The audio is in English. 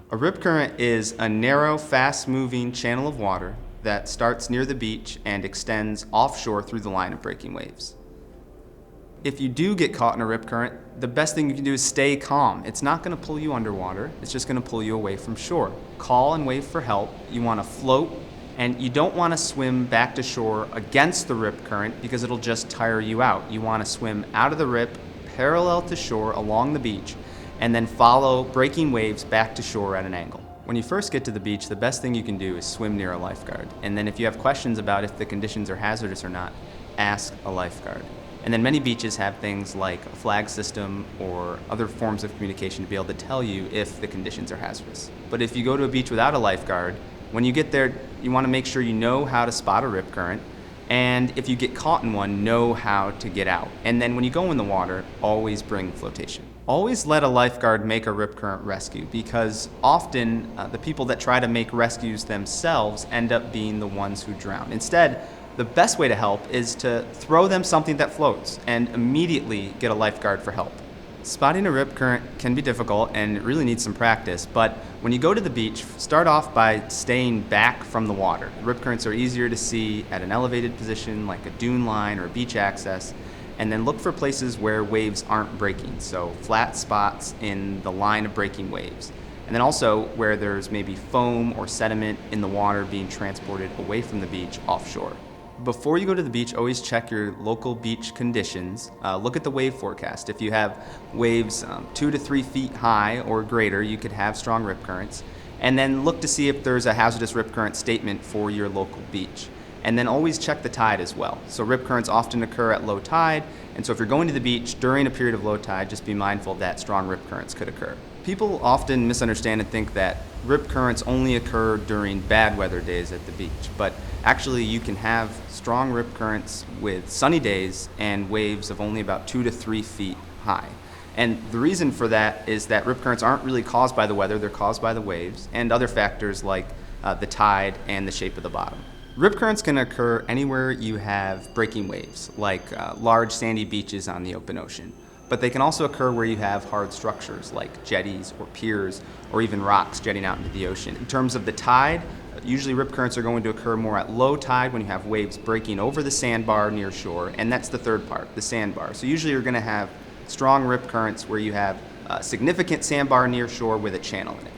A rip current is a narrow, fast-moving channel of water that starts near the beach and extends offshore through the line of breaking waves. If you do get caught in a rip current, the best thing you can do is stay calm. It's not going to pull you underwater, it's just going to pull you away from shore. Call and wave for help. You want to float, and you don't want to swim back to shore against the rip current because it'll just tire you out. You want to swim out of the rip, parallel to shore along the beach, and then follow breaking waves back to shore at an angle. When you first get to the beach, the best thing you can do is swim near a lifeguard. And then if you have questions about if the conditions are hazardous or not, ask a lifeguard. And then many beaches have things like a flag system or other forms of communication to be able to tell you if the conditions are hazardous. But if you go to a beach without a lifeguard, when you get there, you want to make sure you know how to spot a rip current, and if you get caught in one, know how to get out. And then when you go in the water, always bring flotation. Always let a lifeguard make a rip current rescue, because often the people that try to make rescues themselves end up being the ones who drown. Instead, the best way to help is to throw them something that floats and immediately get a lifeguard for help. Spotting a rip current can be difficult and it really needs some practice, but when you go to the beach, start off by staying back from the water. Rip currents are easier to see at an elevated position like a dune line or a beach access, and then look for places where waves aren't breaking, so flat spots in the line of breaking waves. And then also where there's maybe foam or sediment in the water being transported away from the beach offshore. Before you go to the beach, always check your local beach conditions. Look at the wave forecast. If you have waves 2 to 3 feet high or greater, you could have strong rip currents. And then look to see if there's a hazardous rip current statement for your local beach. And then always check the tide as well. So rip currents often occur at low tide, and so if you're going to the beach during a period of low tide, just be mindful that strong rip currents could occur. People often misunderstand and think that rip currents only occur during bad weather days at the beach, but actually you can have strong rip currents with sunny days and waves of only about 2 to 3 feet high. And the reason for that is that rip currents aren't really caused by the weather, they're caused by the waves and other factors like the tide and the shape of the bottom. Rip currents can occur anywhere you have breaking waves, like large sandy beaches on the open ocean. But they can also occur where you have hard structures like jetties or piers or even rocks jetting out into the ocean. In terms of the tide, usually rip currents are going to occur more at low tide when you have waves breaking over the sandbar near shore, and that's the third part, the sandbar. So usually you're going to have strong rip currents where you have a significant sandbar near shore with a channel in it.